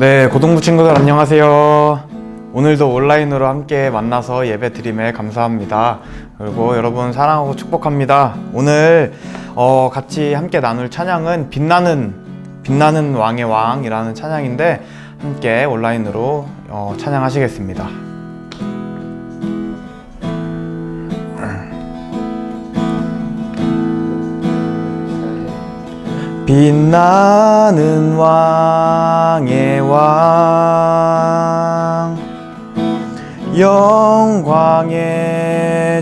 네, 고등부 친구들 안녕하세요. 오늘도 온라인으로 함께 만나서 예배 드림에 감사합니다. 그리고 여러분 사랑하고 축복합니다. 오늘 같이 함께 나눌 찬양은 빛나는 왕의 왕이라는 찬양인데 함께 온라인으로 찬양하시겠습니다. 빛나는 왕의 왕, 영광의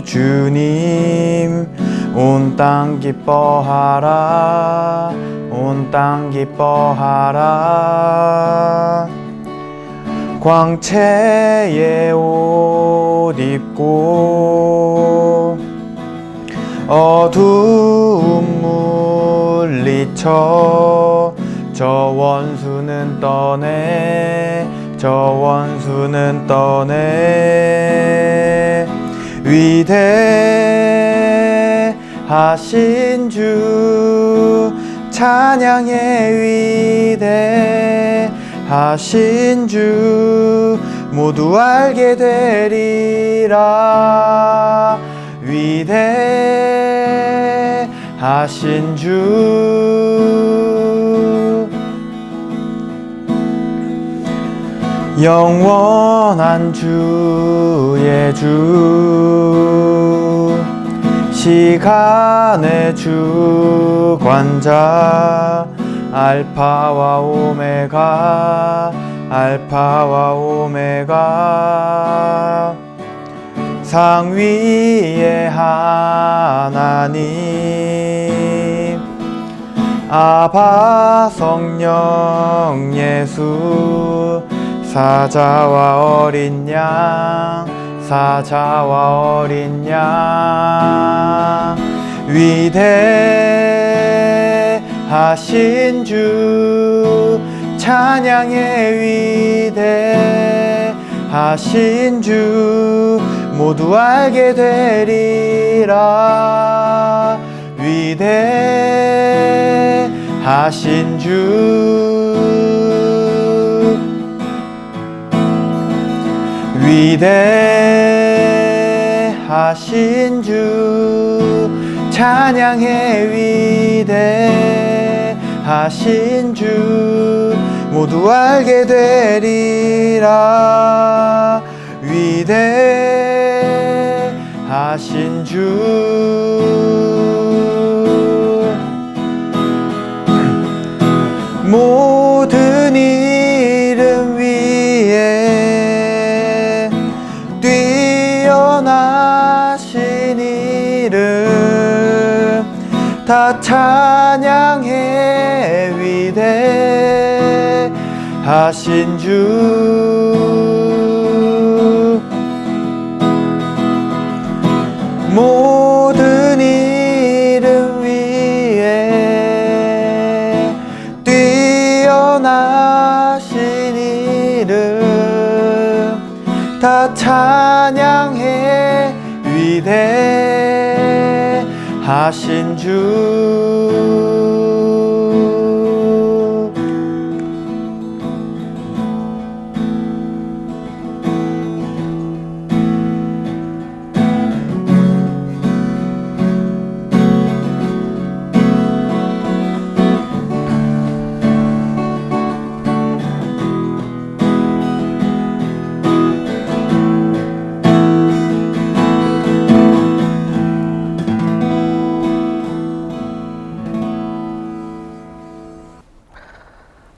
주님, 온 땅 기뻐하라, 온 땅 기뻐하라. 광채의 옷 입고 어두운 물리쳐 저 원수는 떠내, 저 원수는 떠내. 위대하신 주, 찬양의 위대하신 주, 모두 알게 되리라. 위대하신 주, 영원한 주의 주, 시간의 주관자, 알파와 오메가, 알파와 오메가. 상위의 하나님, 아바 성령 예수, 사자와 어린 양, 사자와 어린 양. 위대하신 주, 찬양의 위대하신 주, 모두 알게 되리라. 위대하신 주, 위대하신 주, 찬양의 위대하신 주, 모두 알게 되리라. 위대하신 주, 모든 이름 위에 뛰어나신 이름 다 찬양해. 위대하신 주, 모든 이름 위에 뛰어나신 이름 다 찬양해. 위대하신 주.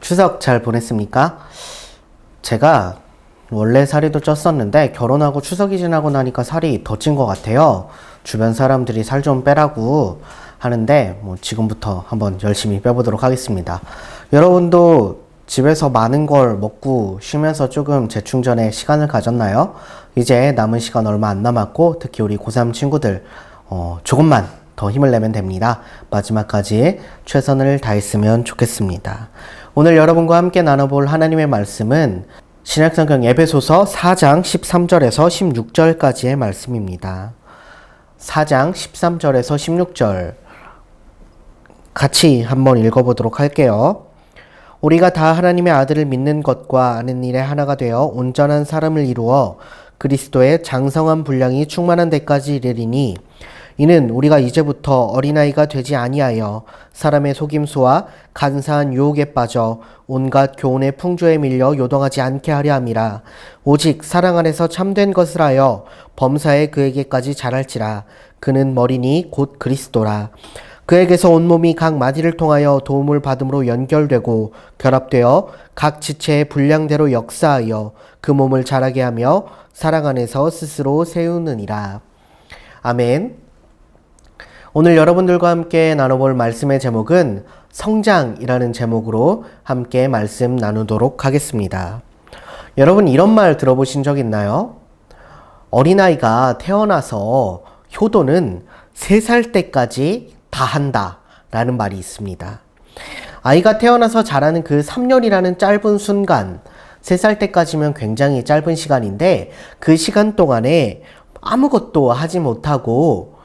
추석 잘 보냈습니까? 제가 원래 살이 도 쪘었는데 결혼하고 추석이 지나고 나니까 살이 더 찐 것 같아요. 주변 사람들이 살 좀 빼라고 하는데 지금부터 한번 열심히 빼보도록 하겠습니다. 여러분도 집에서 많은 걸 먹고 쉬면서 조금 재충전의 시간을 가졌나요? 이제 남은 시간 얼마 안 남았고 특히 우리 고3 친구들 조금만 더 힘을 내면 됩니다. 마지막까지 최선을 다했으면 좋겠습니다. 오늘 여러분과 함께 나눠볼 하나님의 말씀은 신약성경 에베소서 4장 13절에서 16절까지의 말씀입니다. 4장 13절에서 16절 같이 한번 읽어보도록 할게요. 우리가 다 하나님의 아들을 믿는 것과 아는 일에 하나가 되어 온전한 사람을 이루어 그리스도의 장성한 분량이 충만한 데까지 이르리니 이는 우리가 이제부터 어린아이가 되지 아니하여 사람의 속임수와 간사한 유혹에 빠져 온갖 교훈의 풍조에 밀려 요동하지 않게 하려 함이라. 오직 사랑 안에서 참된 것을 하여 범사에 그에게까지 자랄지라. 그는 머리니 곧 그리스도라. 그에게서 온몸이 각 마디를 통하여 도움을 받음으로 연결되고 결합되어 각 지체의 분량대로 역사하여 그 몸을 자라게 하며 사랑 안에서 스스로 세우느니라. 아멘. 오늘 여러분들과 함께 나눠볼 말씀의 제목은 성장이라는 제목으로 함께 말씀 나누도록 하겠습니다. 여러분 이런 말 들어보신 적 있나요? 어린아이가 태어나서 효도는 3살 때까지 다 한다 라는 말이 있습니다. 아이가 태어나서 자라는 그 3년이라는 짧은 순간, 3살 때까지면 굉장히 짧은 시간인데 그 시간 동안에 아무것도 하지 못하고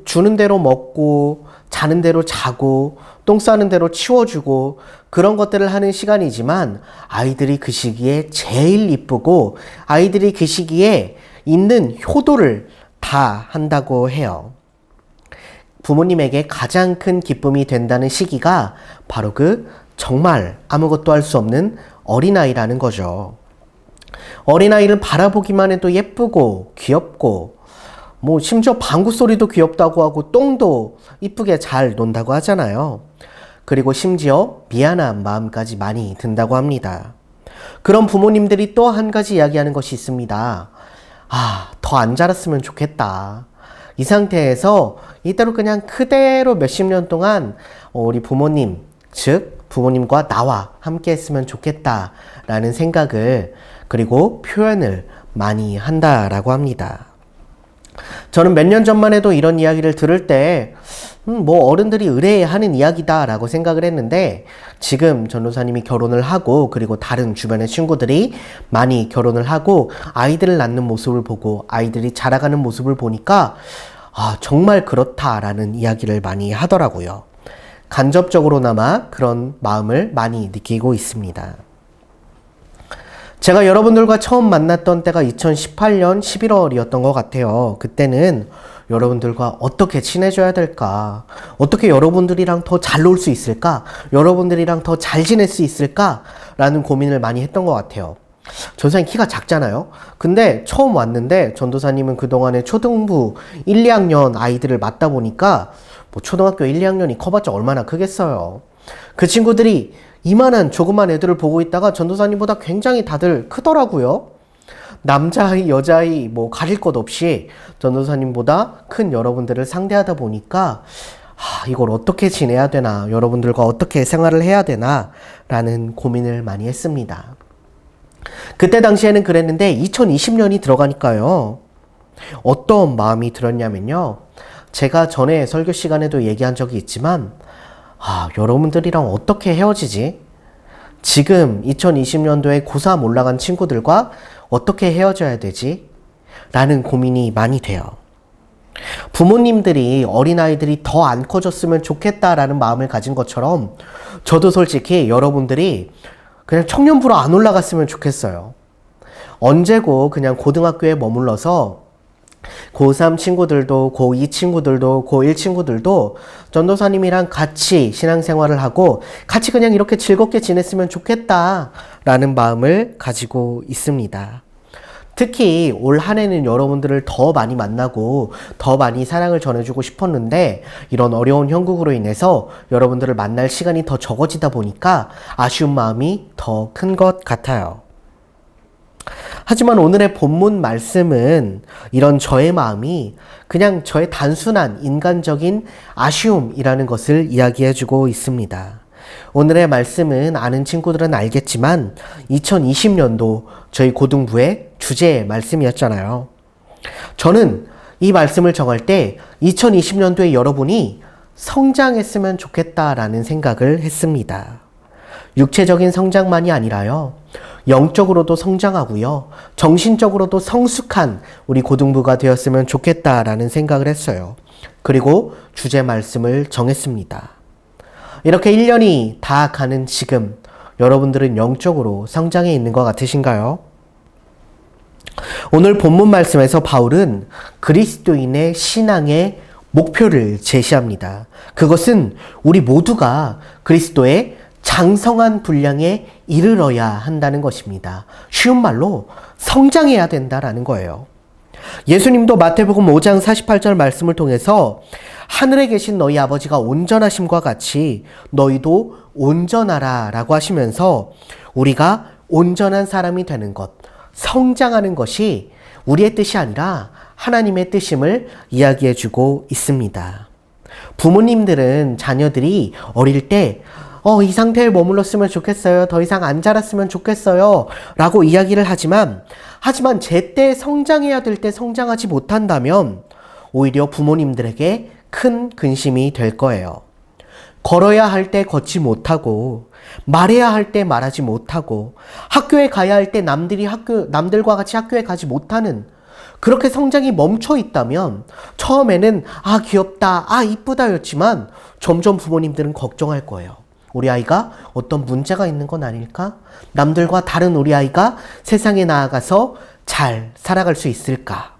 주는 대로 먹고 자는 대로 자고 똥 싸는 대로 치워주고 그런 것들을 하는 시간이지만 아이들이 그 시기에 제일 이쁘고 아이들이 그 시기에 있는 효도를 다 한다고 해요. 부모님에게 가장 큰 기쁨이 된다는 시기가 바로 그 정말 아무것도 할 수 없는 어린아이라는 거죠. 어린아이를 바라보기만 해도 예쁘고 귀엽고 심지어 방구 소리도 귀엽다고 하고 똥도 이쁘게 잘 논다고 하잖아요. 그리고 심지어 미안한 마음까지 많이 든다고 합니다. 그런 부모님들이 또 한 가지 이야기하는 것이 있습니다. 더 안 자랐으면 좋겠다. 이 상태에서 이대로 그냥 그대로 몇십 년 동안 우리 부모님, 즉 부모님과 나와 함께 했으면 좋겠다라는 생각을 그리고 표현을 많이 한다라고 합니다. 저는 몇 년 전만 해도 이런 이야기를 들을 때 어른들이 의뢰하는 이야기다 라고 생각을 했는데 지금 전도사님이 결혼을 하고 그리고 다른 주변의 친구들이 많이 결혼을 하고 아이들을 낳는 모습을 보고 아이들이 자라가는 모습을 보니까 정말 그렇다라는 이야기를 많이 하더라고요. 간접적으로나마 그런 마음을 많이 느끼고 있습니다. 제가 여러분들과 처음 만났던 때가 2018년 11월이었던 것 같아요. 그때는 여러분들과 어떻게 친해져야 될까? 어떻게 여러분들이랑 더 잘 놀 수 있을까? 여러분들이랑 더 잘 지낼 수 있을까? 라는 고민을 많이 했던 것 같아요. 전도사님 키가 작잖아요. 근데 처음 왔는데 전도사님은 그동안에 초등부 1, 2학년 아이들을 맡다 보니까 초등학교 1, 2학년이 커봤자 얼마나 크겠어요. 그 친구들이 이만한 조그만 애들을 보고 있다가 전도사님보다 굉장히 다들 크더라고요. 남자아이, 여자아이 가릴 것 없이 전도사님보다 큰 여러분들을 상대하다 보니까 이걸 어떻게 지내야 되나, 여러분들과 어떻게 생활을 해야 되나 라는 고민을 많이 했습니다. 그때 당시에는 그랬는데 2020년이 들어가니까요. 어떤 마음이 들었냐면요. 제가 전에 설교 시간에도 얘기한 적이 있지만 여러분들이랑 어떻게 헤어지지? 지금 2020년도에 고3 올라간 친구들과 어떻게 헤어져야 되지? 라는 고민이 많이 돼요. 부모님들이 어린아이들이 더 안 커졌으면 좋겠다라는 마음을 가진 것처럼 저도 솔직히 여러분들이 그냥 청년부로 안 올라갔으면 좋겠어요. 언제고 그냥 고등학교에 머물러서 고3 친구들도 고2 친구들도 고1 친구들도 전도사님이랑 같이 신앙생활을 하고 같이 그냥 이렇게 즐겁게 지냈으면 좋겠다라는 마음을 가지고 있습니다. 특히 올 한 해는 여러분들을 더 많이 만나고 더 많이 사랑을 전해주고 싶었는데 이런 어려운 형국으로 인해서 여러분들을 만날 시간이 더 적어지다 보니까 아쉬운 마음이 더 큰 것 같아요. 하지만 오늘의 본문 말씀은 이런 저의 마음이 그냥 저의 단순한 인간적인 아쉬움이라는 것을 이야기해주고 있습니다. 오늘의 말씀은 아는 친구들은 알겠지만 2020년도 저희 고등부의 주제의 말씀이었잖아요. 저는 이 말씀을 정할 때 2020년도에 여러분이 성장했으면 좋겠다라는 생각을 했습니다. 육체적인 성장만이 아니라요. 영적으로도 성장하고요. 정신적으로도 성숙한 우리 고등부가 되었으면 좋겠다라는 생각을 했어요. 그리고 주제 말씀을 정했습니다. 이렇게 1년이 다 가는 지금 여러분들은 영적으로 성장해 있는 것 같으신가요? 오늘 본문 말씀에서 바울은 그리스도인의 신앙의 목표를 제시합니다. 그것은 우리 모두가 그리스도의 장성한 분량에 이르러야 한다는 것입니다. 쉬운 말로 성장해야 된다라는 거예요. 예수님도 마태복음 5장 48절 말씀을 통해서 하늘에 계신 너희 아버지가 온전하심과 같이 너희도 온전하라 라고 하시면서 우리가 온전한 사람이 되는 것, 성장하는 것이 우리의 뜻이 아니라 하나님의 뜻임을 이야기해 주고 있습니다. 부모님들은 자녀들이 어릴 때 이 상태에 머물렀으면 좋겠어요. 더 이상 안 자랐으면 좋겠어요. 라고 이야기를 하지만 제때 성장해야 될 때 성장하지 못한다면 오히려 부모님들에게 큰 근심이 될 거예요. 걸어야 할 때 걷지 못하고 말해야 할 때 말하지 못하고 학교에 가야 할 때 남들과 같이 학교에 가지 못하는 그렇게 성장이 멈춰 있다면 처음에는 귀엽다, 이쁘다였지만 점점 부모님들은 걱정할 거예요. 우리 아이가 어떤 문제가 있는 건 아닐까? 남들과 다른 우리 아이가 세상에 나아가서 잘 살아갈 수 있을까?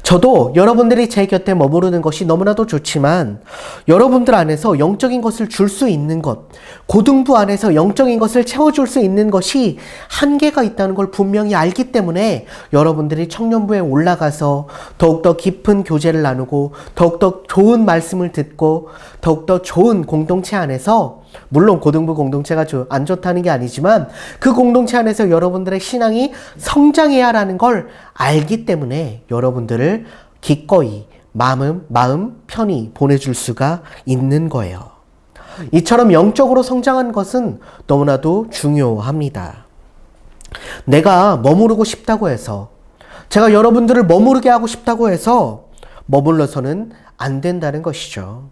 저도 여러분들이 제 곁에 머무르는 것이 너무나도 좋지만 여러분들 안에서 영적인 것을 줄 수 있는 것, 고등부 안에서 영적인 것을 채워줄 수 있는 것이 한계가 있다는 걸 분명히 알기 때문에 여러분들이 청년부에 올라가서 더욱더 깊은 교제를 나누고 더욱더 좋은 말씀을 듣고 더욱더 좋은 공동체 안에서, 물론 고등부 공동체가 안 좋다는 게 아니지만 그 공동체 안에서 여러분들의 신앙이 성장해야 하는 걸 알기 때문에 여러분들을 기꺼이 마음 편히 보내줄 수가 있는 거예요. 이처럼 영적으로 성장한 것은 너무나도 중요합니다. 내가 머무르고 싶다고 해서, 제가 여러분들을 머무르게 하고 싶다고 해서 머물러서는 안 된다는 것이죠.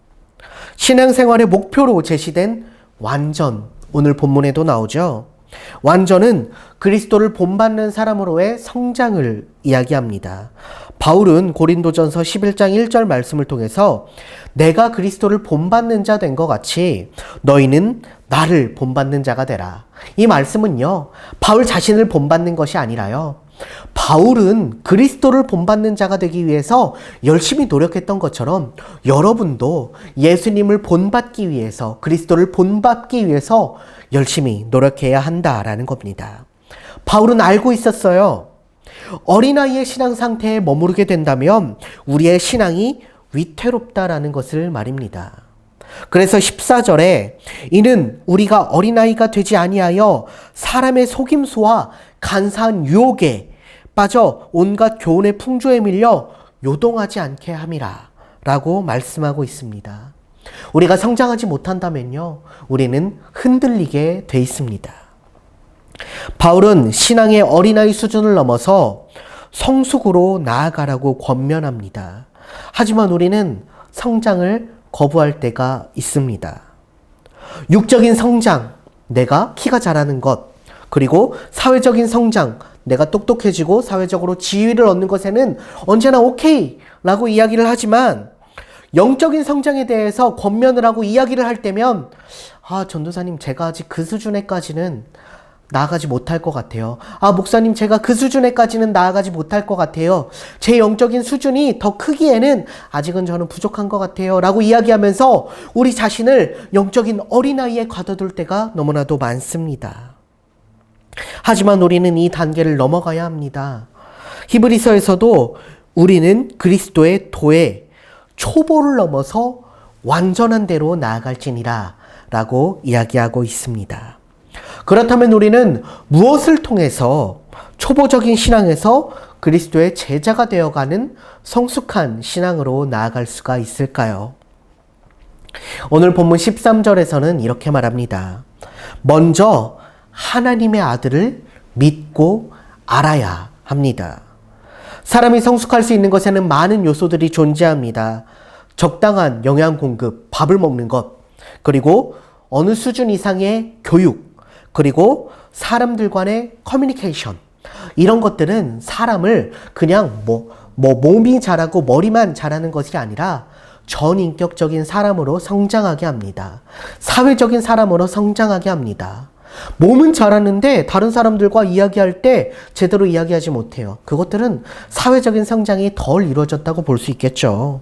신앙생활의 목표로 제시된 완전, 오늘 본문에도 나오죠. 완전은 그리스도를 본받는 사람으로의 성장을 이야기합니다. 바울은 고린도전서 11장 1절 말씀을 통해서 내가 그리스도를 본받는 자 된 것 같이 너희는 나를 본받는 자가 되라. 이 말씀은요, 바울 자신을 본받는 것이 아니라요, 바울은 그리스도를 본받는 자가 되기 위해서 열심히 노력했던 것처럼 여러분도 예수님을 본받기 위해서, 그리스도를 본받기 위해서 열심히 노력해야 한다라는 겁니다. 바울은 알고 있었어요. 어린아이의 신앙 상태에 머무르게 된다면 우리의 신앙이 위태롭다라는 것을 말입니다. 그래서 14절에 이는 우리가 어린아이가 되지 아니하여 사람의 속임수와 간사한 유혹에 빠져 온갖 교훈의 풍조에 밀려 요동하지 않게 함이라 라고 말씀하고 있습니다. 우리가 성장하지 못한다면요, 우리는 흔들리게 돼 있습니다. 바울은 신앙의 어린아이 수준을 넘어서 성숙으로 나아가라고 권면합니다. 하지만 우리는 성장을 거부할 때가 있습니다. 육적인 성장, 내가 키가 자라는 것, 그리고 사회적인 성장, 내가 똑똑해지고 사회적으로 지위를 얻는 것에는 언제나 오케이 라고 이야기를 하지만 영적인 성장에 대해서 권면을 하고 이야기를 할 때면 전도사님, 제가 아직 그 수준에까지는 나아가지 못할 것 같아요. 목사님, 제가 그 수준에까지는 나아가지 못할 것 같아요. 제 영적인 수준이 더 크기에는 아직은 저는 부족한 것 같아요 라고 이야기하면서 우리 자신을 영적인 어린아이에 가둬둘 때가 너무나도 많습니다. 하지만 우리는 이 단계를 넘어가야 합니다. 히브리서에서도 우리는 그리스도의 도에 초보를 넘어서 완전한 대로 나아갈지니라 라고 이야기하고 있습니다. 그렇다면 우리는 무엇을 통해서 초보적인 신앙에서 그리스도의 제자가 되어가는 성숙한 신앙으로 나아갈 수가 있을까요? 오늘 본문 13절에서는 이렇게 말합니다. 먼저 하나님의 아들을 믿고 알아야 합니다. 사람이 성숙할 수 있는 것에는 많은 요소들이 존재합니다. 적당한 영양 공급, 밥을 먹는 것, 그리고 어느 수준 이상의 교육, 그리고 사람들 간의 커뮤니케이션, 이런 것들은 사람을 그냥 몸이 자라고 머리만 자라는 것이 아니라 전인격적인 사람으로 성장하게 합니다. 사회적인 사람으로 성장하게 합니다. 몸은 잘하는데 다른 사람들과 이야기할 때 제대로 이야기하지 못해요. 그것들은 사회적인 성장이 덜 이루어졌다고 볼 수 있겠죠.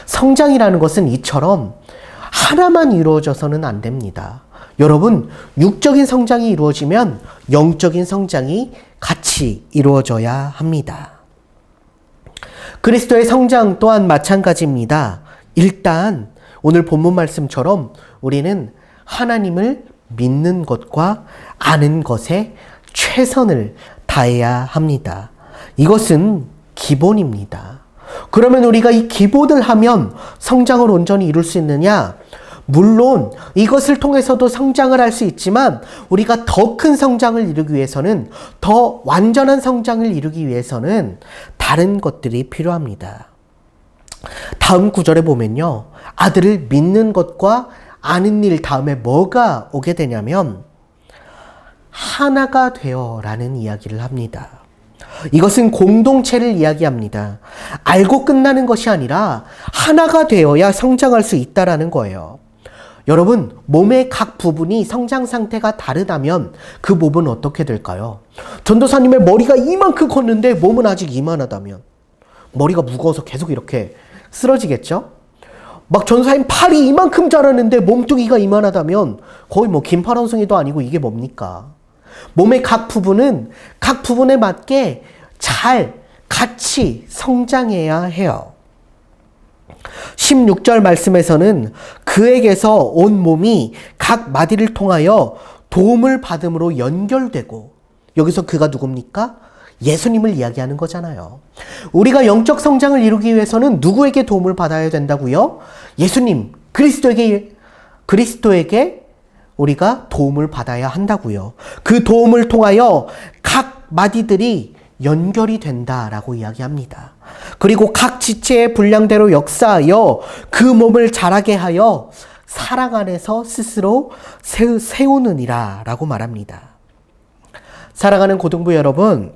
성장이라는 것은 이처럼 하나만 이루어져서는 안 됩니다. 여러분, 육적인 성장이 이루어지면 영적인 성장이 같이 이루어져야 합니다. 그리스도의 성장 또한 마찬가지입니다. 일단 오늘 본문 말씀처럼 우리는 하나님을 믿는 것과 아는 것에 최선을 다해야 합니다. 이것은 기본입니다. 그러면 우리가 이 기본을 하면 성장을 온전히 이룰 수 있느냐? 물론 이것을 통해서도 성장을 할 수 있지만 우리가 더 큰 성장을 이루기 위해서는, 더 완전한 성장을 이루기 위해서는 다른 것들이 필요합니다. 다음 구절에 보면요, 아들을 믿는 것과 아는 일 다음에 뭐가 오게 되냐면 하나가 되어 라는 이야기를 합니다. 이것은 공동체를 이야기합니다. 알고 끝나는 것이 아니라 하나가 되어야 성장할 수 있다라는 거예요. 여러분, 몸의 각 부분이 성장 상태가 다르다면 그 몸은 어떻게 될까요? 전도사님의 머리가 이만큼 컸는데 몸은 아직 이만하다면 머리가 무거워서 계속 이렇게 쓰러지겠죠? 막 전도사님 팔이 이만큼 자랐는데 몸뚱이가 이만하다면 거의 뭐 긴팔 원숭이도 아니고 이게 뭡니까? 몸의 각 부분은 각 부분에 맞게 잘 같이 성장해야 해요. 16절 말씀에서는 그에게서 온 몸이 각 마디를 통하여 도움을 받음으로 연결되고, 여기서 그가 누굽니까? 예수님을 이야기하는 거잖아요. 우리가 영적 성장을 이루기 위해서는 누구에게 도움을 받아야 된다고요? 예수님, 그리스도에게 우리가 도움을 받아야 한다고요. 그 도움을 통하여 각 마디들이 연결이 된다라고 이야기합니다. 그리고 각 지체의 분량대로 역사하여 그 몸을 자라게 하여 사랑 안에서 스스로 세우느니라 라고 말합니다. 사랑하는 고등부 여러분,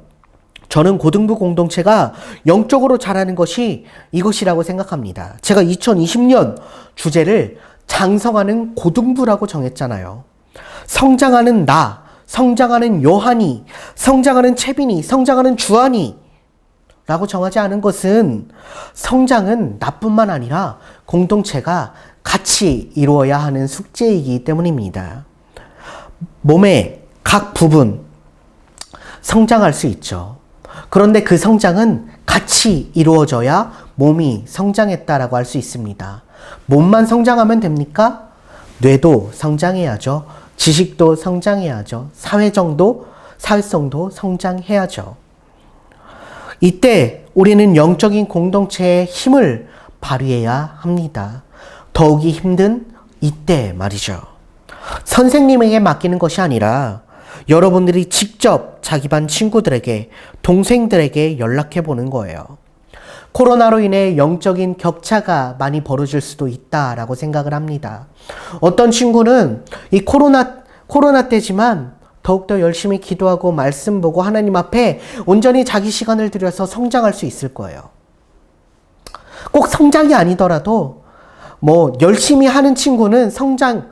저는 고등부 공동체가 영적으로 자라는 것이 이것이라고 생각합니다. 제가 2020년 주제를 장성하는 고등부라고 정했잖아요. 성장하는 나, 성장하는 요한이, 성장하는 채빈이, 성장하는 주한이 라고 정하지 않은 것은 성장은 나뿐만 아니라 공동체가 같이 이루어야 하는 숙제이기 때문입니다. 몸의 각 부분 성장할 수 있죠. 그런데 그 성장은 같이 이루어져야 몸이 성장했다라고 할 수 있습니다. 몸만 성장하면 됩니까? 뇌도 성장해야죠. 지식도 성장해야죠. 사회성도 성장해야죠. 이때 우리는 영적인 공동체의 힘을 발휘해야 합니다. 더욱이 힘든 이때 말이죠. 선생님에게 맡기는 것이 아니라 여러분들이 직접 자기 반 친구들에게, 동생들에게 연락해 보는 거예요. 코로나로 인해 영적인 격차가 많이 벌어질 수도 있다라고 생각을 합니다. 어떤 친구는 이 코로나 때지만 더욱더 열심히 기도하고 말씀 보고 하나님 앞에 온전히 자기 시간을 들여서 성장할 수 있을 거예요. 꼭 성장이 아니더라도 뭐 열심히 하는 친구는 성장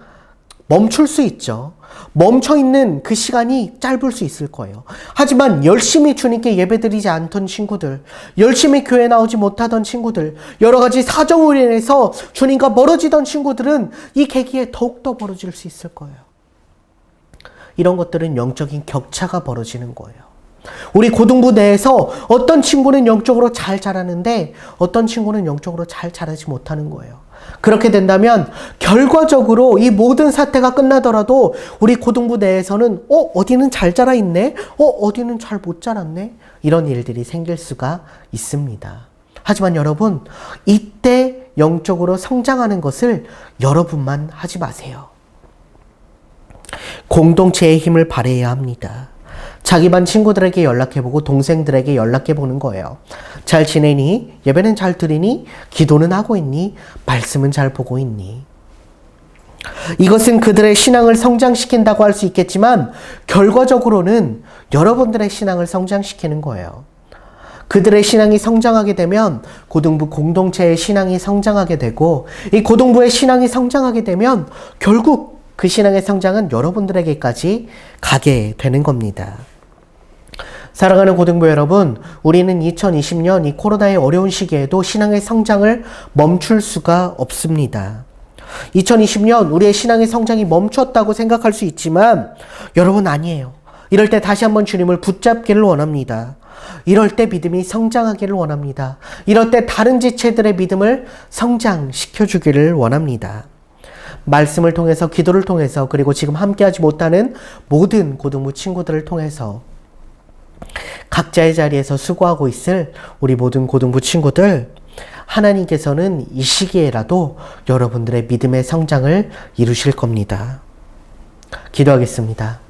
멈출 수 있죠. 멈춰있는 그 시간이 짧을 수 있을 거예요. 하지만 열심히 주님께 예배드리지 않던 친구들, 열심히 교회 나오지 못하던 친구들, 여러 가지 사정으로 인해서 주님과 멀어지던 친구들은 이 계기에 더욱더 벌어질 수 있을 거예요. 이런 것들은 영적인 격차가 벌어지는 거예요. 우리 고등부 내에서 어떤 친구는 영적으로 잘 자라는데 어떤 친구는 영적으로 잘 자라지 못하는 거예요. 그렇게 된다면 결과적으로 이 모든 사태가 끝나더라도 우리 고등부 내에서는 어디는 잘 자라 있네? 어디는 잘 못 자랐네? 이런 일들이 생길 수가 있습니다. 하지만 여러분, 이때 영적으로 성장하는 것을 여러분만 하지 마세요. 공동체의 힘을 발휘해야 합니다. 자기 반 친구들에게 연락해보고 동생들에게 연락해보는 거예요. 잘 지내니? 예배는 잘 드리니? 기도는 하고 있니? 말씀은 잘 보고 있니? 이것은 그들의 신앙을 성장시킨다고 할 수 있겠지만 결과적으로는 여러분들의 신앙을 성장시키는 거예요. 그들의 신앙이 성장하게 되면 고등부 공동체의 신앙이 성장하게 되고, 이 고등부의 신앙이 성장하게 되면 결국 그 신앙의 성장은 여러분들에게까지 가게 되는 겁니다. 사랑하는 고등부 여러분, 우리는 2020년 이 코로나의 어려운 시기에도 신앙의 성장을 멈출 수가 없습니다. 2020년 우리의 신앙의 성장이 멈췄다고 생각할 수 있지만 여러분, 아니에요. 이럴 때 다시 한번 주님을 붙잡기를 원합니다. 이럴 때 믿음이 성장하기를 원합니다. 이럴 때 다른 지체들의 믿음을 성장시켜주기를 원합니다. 말씀을 통해서, 기도를 통해서, 그리고 지금 함께하지 못하는 모든 고등부 친구들을 통해서 각자의 자리에서 수고하고 있을 우리 모든 고등부 친구들, 하나님께서는 이 시기에라도 여러분들의 믿음의 성장을 이루실 겁니다. 기도하겠습니다.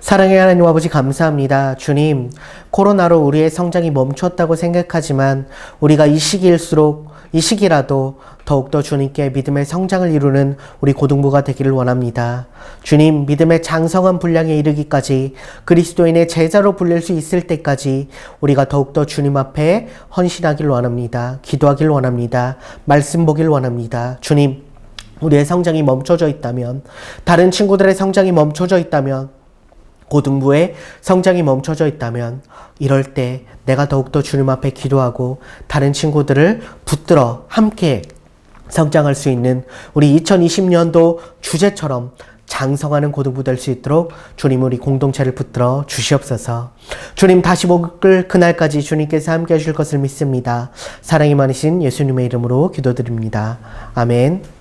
사랑의 하나님 아버지, 감사합니다. 주님, 코로나로 우리의 성장이 멈췄다고 생각하지만 우리가 이 시기라도 더욱더 주님께 믿음의 성장을 이루는 우리 고등부가 되기를 원합니다. 주님, 믿음의 장성한 분량에 이르기까지, 그리스도인의 제자로 불릴 수 있을 때까지 우리가 더욱더 주님 앞에 헌신하기를 원합니다. 기도하기를 원합니다. 말씀 보기를 원합니다. 주님, 우리의 성장이 멈춰져 있다면, 다른 친구들의 성장이 멈춰져 있다면, 고등부의 성장이 멈춰져 있다면, 이럴 때 내가 더욱더 주님 앞에 기도하고 다른 친구들을 붙들어 함께 성장할 수 있는 우리 2020년도 주제처럼 장성하는 고등부 될 수 있도록 주님, 우리 공동체를 붙들어 주시옵소서. 주님, 다시 볼 그날까지 주님께서 함께 하실 것을 믿습니다. 사랑이 많으신 예수님의 이름으로 기도드립니다. 아멘.